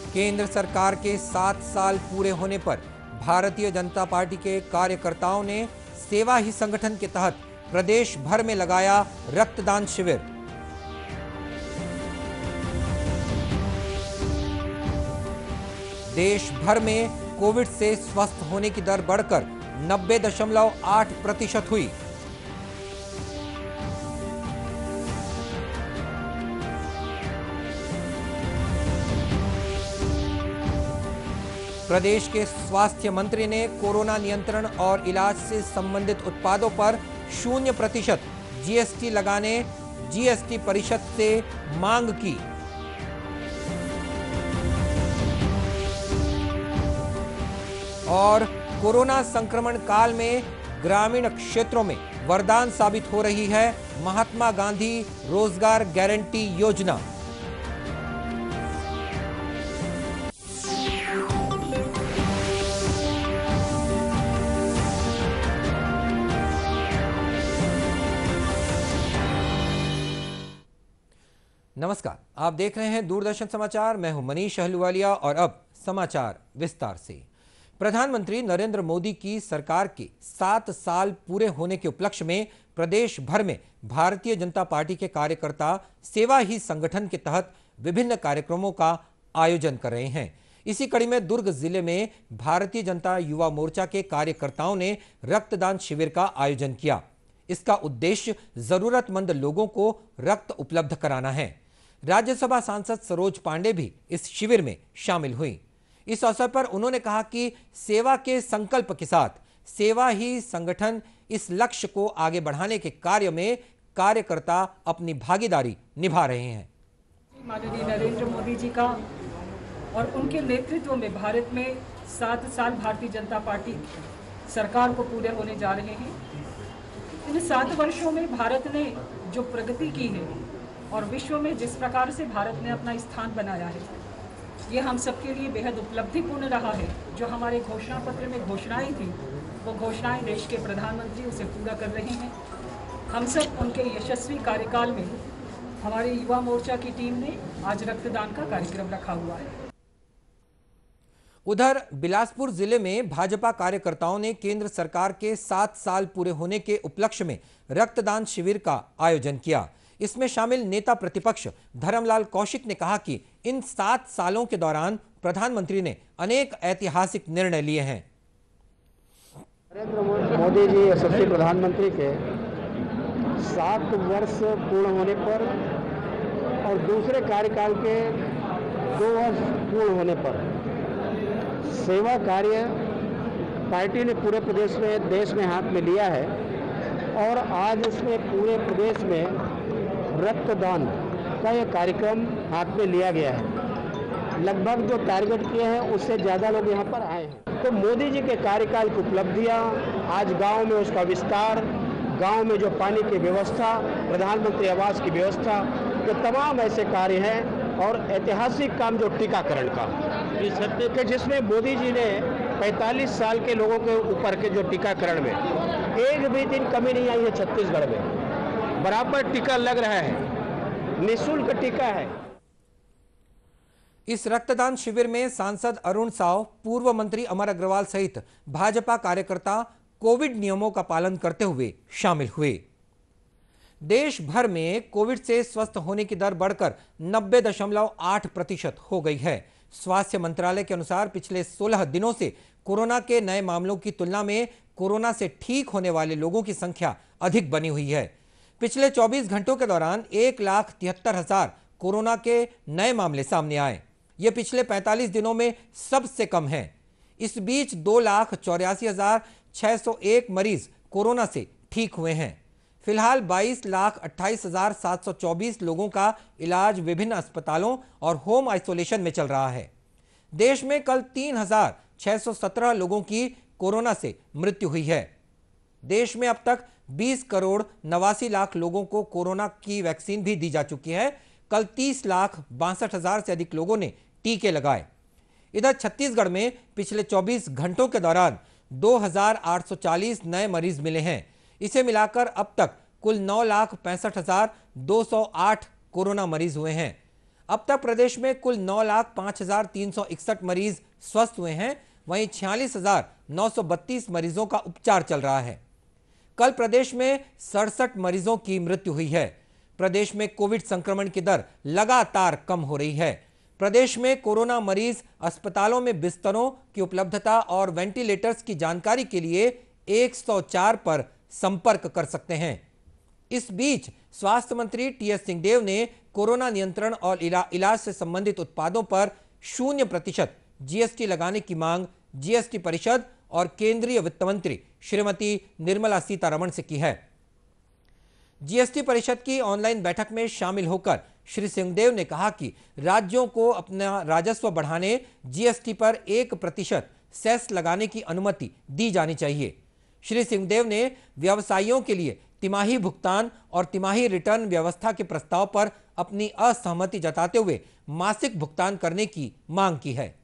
केंद्र सरकार के 7 साल पूरे होने पर भारतीय जनता पार्टी के कार्यकर्ताओं ने सेवा ही संगठन के तहत प्रदेश भर में लगाया रक्तदान शिविर। देश भर में कोविड से स्वस्थ होने की दर बढ़कर 90.8% हुई। प्रदेश के स्वास्थ्य मंत्री ने कोरोना नियंत्रण और इलाज से संबंधित उत्पादों पर 0% जीएसटी लगाने जीएसटी परिषद से मांग की। और कोरोना संक्रमण काल में ग्रामीण क्षेत्रों में वरदान साबित हो रही है महात्मा गांधी रोजगार गारंटी योजना। नमस्कार, आप देख रहे हैं दूरदर्शन समाचार। मैं हूं मनीष अहलूवालिया और अब समाचार विस्तार से। प्रधानमंत्री नरेंद्र मोदी की सरकार के 7 साल पूरे होने के उपलक्ष्य में प्रदेश भर में भारतीय जनता पार्टी के कार्यकर्ता सेवा ही संगठन के तहत विभिन्न कार्यक्रमों का आयोजन कर रहे हैं। इसी कड़ी में दुर्ग जिले में भारतीय जनता युवा मोर्चा के कार्यकर्ताओं ने रक्तदान शिविर का आयोजन किया। इसका उद्देश्य जरूरतमंद लोगों को रक्त उपलब्ध कराना है। राज्यसभा सांसद सरोज पांडे भी इस शिविर में शामिल हुई। इस अवसर पर उन्होंने कहा कि सेवा के संकल्प के साथ सेवा ही संगठन इस लक्ष्य को आगे बढ़ाने के कार्य में कार्यकर्ता अपनी भागीदारी निभा रहे हैं। माननीय नरेंद्र मोदी जी का और उनके नेतृत्व में भारत में 7 साल भारतीय जनता पार्टी सरकार को पूरे होने जा रहे हैं। इन 7 वर्षों में भारत ने जो प्रगति की है और विश्व में जिस प्रकार से भारत ने अपना स्थान बनाया है, ये हम सबके लिए बेहद उपलब्धिपूर्ण रहा है। जो हमारे घोषणा पत्र में घोषणाएं थी, वो घोषणाएं देश के प्रधानमंत्री उसे पूरा कर रहे हैं। हम सब उनके यशस्वी कार्यकाल में हमारे युवा मोर्चा की टीम ने आज रक्तदान का कार्यक्रम रखा हुआ है। उधर बिलासपुर जिले में भाजपा कार्यकर्ताओं ने केंद्र सरकार के 7 साल पूरे होने के उपलक्ष्य में रक्तदान शिविर का आयोजन किया। इसमें शामिल नेता प्रतिपक्ष धर्मलाल कौशिक ने कहा कि इन 7 सालों के दौरान प्रधानमंत्री ने अनेक ऐतिहासिक निर्णय लिए हैं। नरेंद्र मोदी जी यशस्वी प्रधानमंत्री के 7 वर्ष पूर्ण होने पर और दूसरे कार्यकाल के 2 वर्ष पूर्ण होने पर सेवा कार्य पार्टी ने पूरे प्रदेश में देश में हाथ में लिया है और आज इसमें पूरे प्रदेश में रक्तदान का यह कार्यक्रम हाथ में लिया गया है। लगभग जो टारगेट किए हैं उससे ज़्यादा लोग यहाँ पर आए हैं। तो मोदी जी के कार्यकाल की उपलब्धियाँ, आज गांव में उसका विस्तार, गांव में जो पानी की व्यवस्था, प्रधानमंत्री आवास की व्यवस्था, ये तमाम ऐसे कार्य हैं। और ऐतिहासिक काम जो टीकाकरण का कि जिसमें मोदी जी ने 45 साल के लोगों के ऊपर के जो टीकाकरण में एक भी दिन कमी नहीं आई है। छत्तीसगढ़ में बराबर टीका लग रहा है, निःशुल्क टीका है। इस रक्तदान शिविर में सांसद अरुण साव, पूर्व मंत्री अमर अग्रवाल सहित भाजपा कार्यकर्ता कोविड नियमों का पालन करते हुए शामिल हुए। देश भर में कोविड से स्वस्थ होने की दर बढ़कर 90.8% हो गई है। स्वास्थ्य मंत्रालय के अनुसार पिछले 16 दिनों से कोरोना के नए मामलों की तुलना में कोरोना से ठीक होने वाले लोगों की संख्या अधिक बनी हुई है। पिछले 24 घंटों के दौरान 1,73,000 कोरोना के नए मामले सामने आए। ये पिछले 45 दिनों में सबसे कम है। इस बीच 2,84,601 मरीज कोरोना से ठीक हुए हैं। फिलहाल 22,28,724 लोगों का इलाज विभिन्न अस्पतालों और होम आइसोलेशन में चल रहा है। देश में कल 3,617 लोगों की कोरोना से मृत्यु हुई है। देश में अब तक 20,89,00,000 लोगों को कोरोना की वैक्सीन भी दी जा चुकी है। कल 30,62,000 से अधिक लोगों ने टीके लगाए। इधर छत्तीसगढ़ में पिछले 24 घंटों के दौरान 2,840 नए मरीज मिले हैं। इसे मिलाकर अब तक कुल 9,65,208 कोरोना मरीज हुए हैं। अब तक प्रदेश में कुल 9,05,361 मरीज स्वस्थ हुए हैं, वहीं 46,932 मरीजों का उपचार चल रहा है। कल प्रदेश में 67 मरीजों की मृत्यु हुई है। प्रदेश में कोविड संक्रमण की दर लगातार कम हो रही है। प्रदेश में कोरोना मरीज अस्पतालों में बिस्तरों की उपलब्धता और वेंटिलेटर्स की जानकारी के लिए 104 पर संपर्क कर सकते हैं। इस बीच स्वास्थ्य मंत्री टीएस सिंहदेव ने कोरोना नियंत्रण और इलाज से संबंधित उत्पादों पर 0% जीएसटी लगाने की मांग जीएसटी परिषद और केंद्रीय वित्त मंत्री श्रीमती निर्मला सीतारमण से की है। जीएसटी परिषद की ऑनलाइन बैठक में शामिल होकर श्री सिंहदेव ने कहा कि राज्यों को अपना राजस्व बढ़ाने जीएसटी पर 1% सेस लगाने की अनुमति दी जानी चाहिए। श्री सिंहदेव ने व्यवसायियों के लिए तिमाही भुगतान और तिमाही रिटर्न व्यवस्था के प्रस्ताव पर अपनी असहमति जताते हुए मासिक भुगतान करने की मांग की है।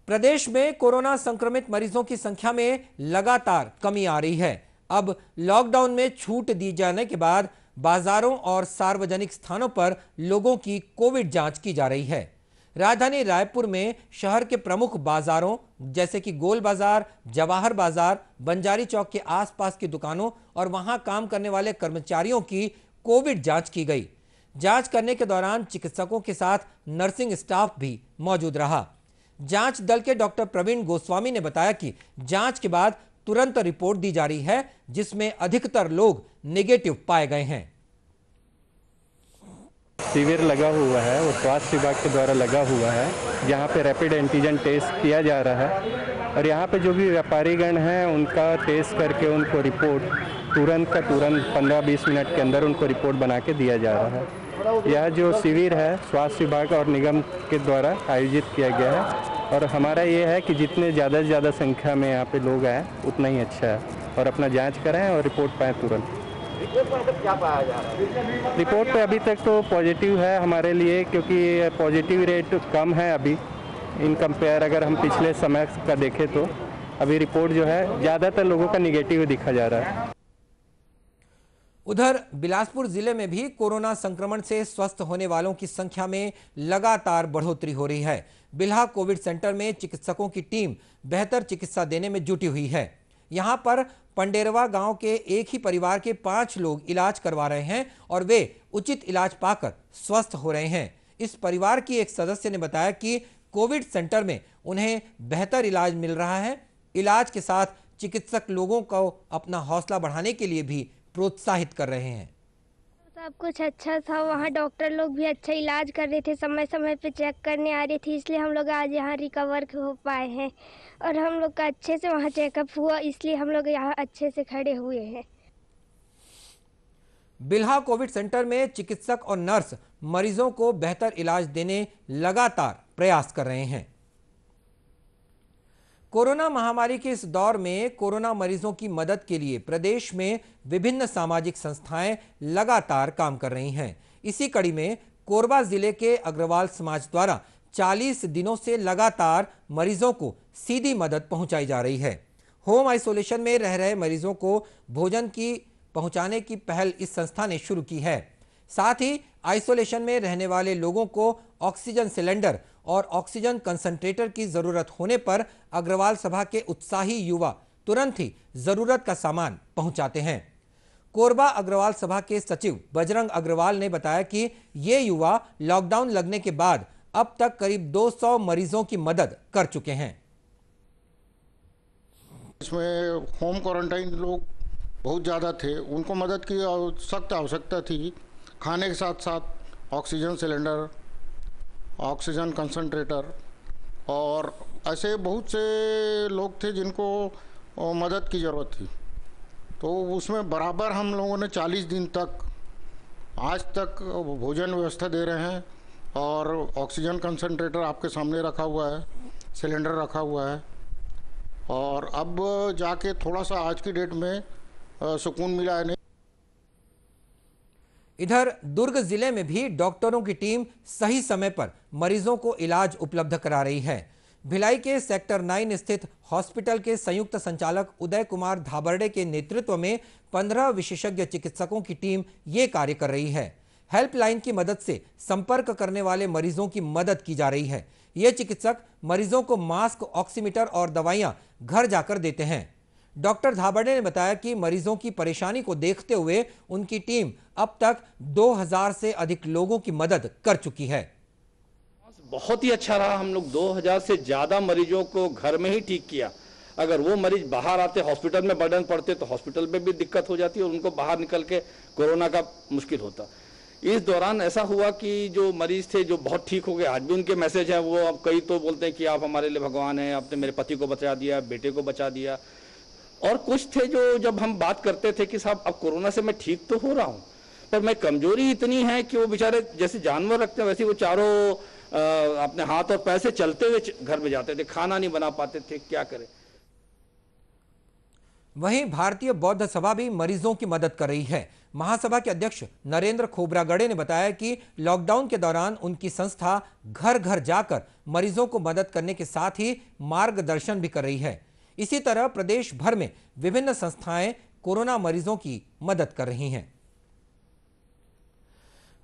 प्रदेश में कोरोना संक्रमित मरीजों की संख्या में लगातार कमी आ रही है। अब लॉकडाउन में छूट दी जाने के बाद बाजारों और सार्वजनिक स्थानों पर लोगों की कोविड जांच की जा रही है। राजधानी रायपुर में शहर के प्रमुख बाजारों जैसे कि गोल बाजार, जवाहर बाजार, बंजारी चौक के आसपास की दुकानों और वहां काम करने वाले कर्मचारियों की कोविड जांच की गई। जांच करने के दौरान चिकित्सकों के साथ नर्सिंग स्टाफ भी मौजूद रहा। जांच दल के डॉक्टर प्रवीण गोस्वामी ने बताया कि जांच के बाद तुरंत रिपोर्ट दी जा रही है, जिसमें अधिकतर लोग नेगेटिव पाए गए हैं। शिविर लगा हुआ है, वो स्वास्थ्य विभाग के द्वारा लगा हुआ है, जहाँ पे रैपिड एंटीजन टेस्ट किया जा रहा है और यहाँ पे जो भी व्यापारीगण हैं उनका टेस्ट करके उनको रिपोर्ट तुरंत का तुरंत 15-20 मिनट के अंदर उनको रिपोर्ट बना के दिया जा रहा है। यह जो शिविर है स्वास्थ्य विभाग और निगम के द्वारा आयोजित किया गया है और हमारा ये है कि जितने ज़्यादा से ज़्यादा संख्या में यहाँ पे लोग आए उतना ही अच्छा है और अपना जांच कराएं और रिपोर्ट पाएँ तुरंत। रिपोर्ट पर क्या पाया जा रहा है? रिपोर्ट पे अभी तक तो पॉजिटिव है हमारे लिए, क्योंकि पॉजिटिव रेट कम है अभी इन कंपेयर अगर हम पिछले समय का देखें तो अभी रिपोर्ट जो है ज़्यादातर लोगों का निगेटिव दिखा जा रहा है। उधर बिलासपुर जिले में भी कोरोना संक्रमण से स्वस्थ होने वालों की संख्या में लगातार बढ़ोतरी हो रही है। बिल्हा कोविड सेंटर में चिकित्सकों की टीम बेहतर चिकित्सा देने में जुटी हुई है। यहां पर पंडेरवा गांव के एक ही परिवार के 5 लोग इलाज करवा रहे हैं और वे उचित इलाज पाकर स्वस्थ हो रहे हैं। इस परिवार की एक सदस्य ने बताया कि कोविड सेंटर में उन्हें बेहतर इलाज मिल रहा है। इलाज के साथ चिकित्सक लोगों को अपना हौसला बढ़ाने के लिए भी प्रोत्साहित कर रहे हैं। सब कुछ अच्छा था, वहाँ डॉक्टर लोग भी अच्छा इलाज कर रहे थे, समय समय पे चेक करने आ रहे थे, इसलिए हम लोग आज यहाँ रिकवर हो पाए हैं और हम लोग का अच्छे से वहाँ चेकअप हुआ, इसलिए हम लोग यहाँ अच्छे से खड़े हुए हैं। बिल्हा कोविड सेंटर में चिकित्सक और नर्स मरीजों को बेहतर इलाज देने लगातार प्रयास कर रहे हैं। कोरोना महामारी के इस दौर में कोरोना मरीजों की मदद के लिए प्रदेश में विभिन्न सामाजिक संस्थाएं लगातार काम कर रही हैं। इसी कड़ी में कोरबा जिले के अग्रवाल समाज द्वारा 40 दिनों से लगातार मरीजों को सीधी मदद पहुंचाई जा रही है। होम आइसोलेशन में रह रहे मरीजों को भोजन की पहुंचाने की पहल इस संस्था ने शुरू की है। साथ ही आइसोलेशन में रहने वाले लोगों को ऑक्सीजन सिलेंडर और ऑक्सीजन कंसंट्रेटर की जरूरत होने पर अग्रवाल सभा के उत्साही युवा तुरंत ही जरूरत का सामान पहुंचाते हैं। कोरबा अग्रवाल सभा के सचिव बजरंग अग्रवाल ने बताया कि ये युवा लॉकडाउन लगने के बाद अब तक करीब 200 मरीजों की मदद कर चुके हैं। इसमें होम क्वारंटाइन लोग बहुत ज़्यादा थे, उनको मदद की सख्त आवश्यकता थी। खाने के साथ साथ ऑक्सीजन सिलेंडर, ऑक्सीजन कंसंट्रेटर और ऐसे बहुत से लोग थे जिनको मदद की ज़रूरत थी। तो उसमें बराबर हम लोगों ने 40 दिन तक आज तक भोजन व्यवस्था दे रहे हैं और ऑक्सीजन कंसंट्रेटर आपके सामने रखा हुआ है, सिलेंडर रखा हुआ है और अब जाके थोड़ा सा आज की डेट में सुकून मिला है। इधर दुर्ग जिले में भी डॉक्टरों की टीम सही समय पर मरीजों को इलाज उपलब्ध करा रही है। भिलाई के सेक्टर 9 स्थित हॉस्पिटल के संयुक्त संचालक उदय कुमार धाबरडे के नेतृत्व में 15 विशेषज्ञ चिकित्सकों की टीम ये कार्य कर रही है। हेल्पलाइन की मदद से संपर्क करने वाले मरीजों की मदद की जा रही है। ये चिकित्सक मरीजों को मास्क, ऑक्सीमीटर और दवाइयां घर जाकर देते हैं। डॉक्टर धाबड़े ने बताया कि मरीजों की परेशानी को देखते हुए उनकी टीम अब तक 2000 से अधिक लोगों की मदद कर चुकी है। बहुत ही अच्छा रहा। हम लोग 2000 से ज़्यादा मरीजों को घर में ही ठीक किया। अगर वो मरीज बाहर आते, हॉस्पिटल में बर्डन पड़ते तो हॉस्पिटल में भी दिक्कत हो जाती और उनको बाहर निकल के कोरोना का मुश्किल होता। इस दौरान ऐसा हुआ कि जो मरीज थे जो बहुत ठीक हो गए, आज भी उनके मैसेज हैं, वो अब कई तो बोलते हैं कि आप हमारे लिए भगवान हैं, आपने मेरे पति को बचा दिया, बेटे को बचा दिया। और कुछ थे जो जब हम बात करते थे कि साहब अब कोरोना से मैं ठीक तो हो रहा हूँ पर मैं कमजोरी इतनी है कि वो बेचारे जैसे जानवर रखते हैं वैसे वो चारों अपने हाथ और पैर से चलते हुए घर में जाते थे, खाना नहीं बना पाते थे, क्या करें। वहीं भारतीय बौद्ध सभा भी मरीजों की मदद कर रही है। महासभा के अध्यक्ष नरेंद्र खोब्रागड़े ने बताया कि लॉकडाउन के दौरान उनकी संस्था घर घर जाकर मरीजों को मदद करने के साथ ही मार्गदर्शन भी कर रही है। इसी तरह प्रदेश भर में विभिन्न संस्थाएं कोरोना मरीजों की मदद कर रही हैं।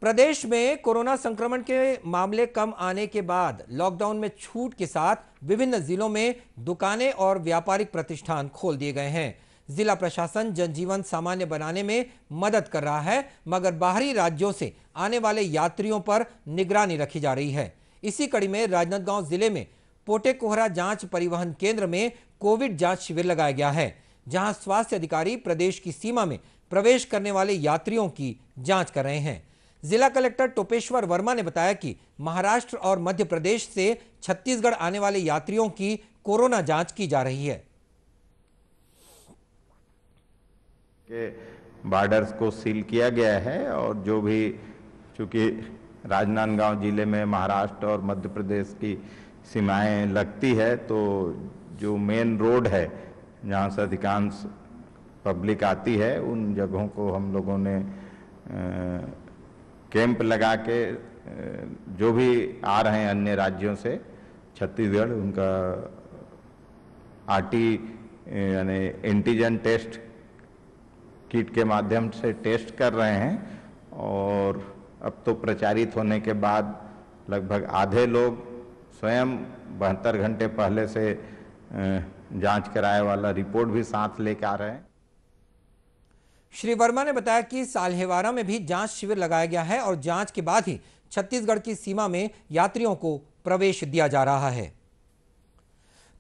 प्रदेश में कोरोना संक्रमण के मामले कम आने के बाद लॉकडाउन में छूट के साथ विभिन्न जिलों में दुकानें और व्यापारिक प्रतिष्ठान खोल दिए गए हैं। जिला प्रशासन जनजीवन सामान्य बनाने में मदद कर रहा है, मगर बाहरी राज्यों से आने वाले यात्रियों पर निगरानी रखी जा रही है। इसी कड़ी में राजनांदगांव जिले में पोटेकोहरा जांच परिवहन केंद्र में कोविड जांच शिविर लगाया गया है, जहां स्वास्थ्य अधिकारी प्रदेश की सीमा में प्रवेश करने वाले यात्रियों की जांच कर रहे हैं। जिला कलेक्टर टोपेश्वर वर्मा ने बताया कि महाराष्ट्र और मध्य प्रदेश से छत्तीसगढ़ आने वाले यात्रियों की कोरोना जांच की जा रही है। के बॉर्डर्स को सील किया गया है और जो भी, चूंकि राजनांदगांव जिले में महाराष्ट्र और मध्य प्रदेश की सीमाएं लगती है, तो जो मेन रोड है जहां से अधिकांश पब्लिक आती है, उन जगहों को हम लोगों ने कैंप लगा के जो भी आ रहे हैं अन्य राज्यों से छत्तीसगढ़, उनका आरटी यानी एंटीजन टेस्ट किट के माध्यम से टेस्ट कर रहे हैं। और अब तो प्रचारित होने के बाद लगभग आधे लोग स्वयं 72 घंटे पहले से जांच कराए वाला रिपोर्ट भी साथ लेकर आ रहे हैं। श्री वर्मा ने बताया कि साल्हेवारा में भी जांच शिविर लगाया गया है और जांच के बाद ही छत्तीसगढ़ की सीमा में यात्रियों को प्रवेश दिया जा रहा है।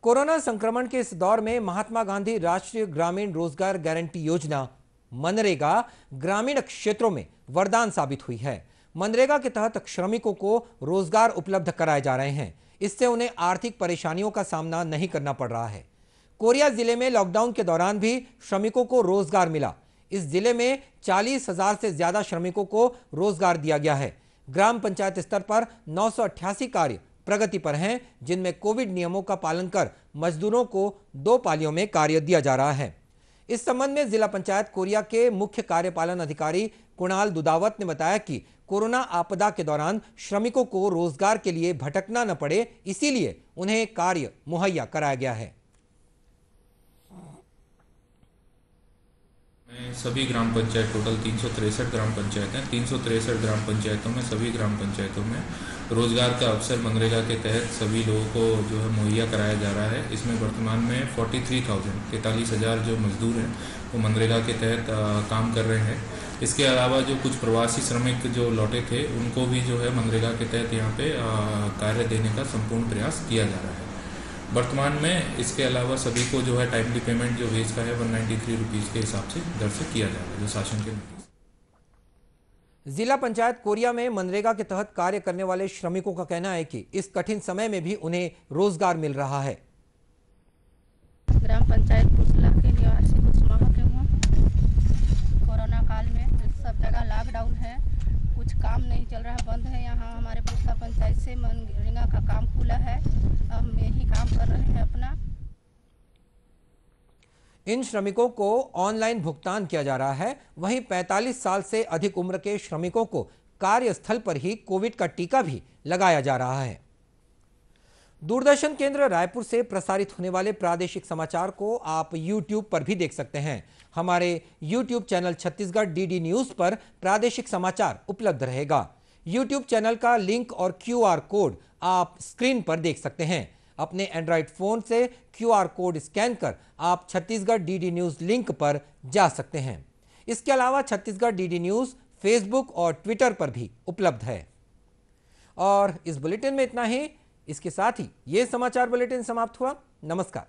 कोरोना संक्रमण के इस दौर में महात्मा गांधी राष्ट्रीय ग्रामीण रोजगार गारंटी योजना मनरेगा ग्रामीण क्षेत्रों में वरदान साबित हुई है। मनरेगा के तहत श्रमिकों को रोजगार उपलब्ध कराए जा रहे हैं। इससे उन्हें आर्थिक परेशानियों का सामना नहीं करना पड़ रहा है। कोरिया जिले में लॉकडाउन के दौरान भी श्रमिकों को रोजगार मिला। इस जिले में 40,000 से ज्यादा श्रमिकों को रोजगार दिया गया है। ग्राम पंचायत स्तर पर 988 कार्य प्रगति पर हैं, जिनमें कोविड नियमों का पालन कर मजदूरों को 2 पालियों में कार्य दिया जा रहा है। इस संबंध में जिला पंचायत कोरिया के मुख्य कार्यपालन अधिकारी कुणाल दुदावत ने बताया कि कोरोना आपदा के दौरान श्रमिकों को रोजगार के लिए भटकना न पड़े, इसीलिए उन्हें कार्य मुहैया कराया गया है। सभी ग्राम पंचायत, टोटल 363 ग्राम पंचायत हैं। 363 ग्राम पंचायतों में, सभी ग्राम पंचायतों में रोजगार का अवसर मनरेगा के तहत सभी लोगों को जो है मुहैया कराया जा रहा है। इसमें वर्तमान में 43,000 जो मजदूर हैं वो मनरेगा के तहत काम कर रहे हैं। इसके अलावा जो कुछ प्रवासी श्रमिक जो लौटे थे उनको भी जो है मनरेगा के तहत यहाँ पे कार्य देने का संपूर्ण प्रयास किया जा रहा है। वर्तमान में इसके अलावा सभी को जो है टाइमली पेमेंट जो वेज का है 193 रुपीज़ के हिसाब से दर से किया जा रहा है, जो शासन के नोटिस। जिला पंचायत कोरिया में मनरेगा के तहत कार्य करने वाले श्रमिकों का कहना है कि इस कठिन समय में भी उन्हें रोजगार मिल रहा है। ग्राम पंचायत पुसला के निवासी कुसमाह के हूँ। कोरोना काल में सब जगह लॉकडाउन है, कुछ काम नहीं चल रहा, बंद है। यहाँ हमारे पुसला पंचायत से मनरेगा का काम खुला है, हम यही काम कर रहे हैं अपना। इन श्रमिकों को ऑनलाइन भुगतान किया जा रहा है। वहीं 45 साल से अधिक उम्र के श्रमिकों को कार्यस्थल पर ही कोविड का टीका भी लगाया जा रहा है। दूरदर्शन केंद्र रायपुर से प्रसारित होने वाले प्रादेशिक समाचार को आप YouTube पर भी देख सकते हैं। हमारे YouTube channel Chhattisgarh DD news पर प्रादेशिक समाचार उपलब्ध रहेगा। YouTube चैनल का लिंक और QR कोड आप स्क्रीन पर देख सकते हैं। अपने एंड्रॉइड फोन से QR कोड स्कैन कर आप छत्तीसगढ़ डीडी न्यूज लिंक पर जा सकते हैं। इसके अलावा छत्तीसगढ़ डीडी न्यूज फेसबुक और ट्विटर पर भी उपलब्ध है। और इस बुलेटिन में इतना ही। इसके साथ ही ये समाचार बुलेटिन समाप्त हुआ। नमस्कार।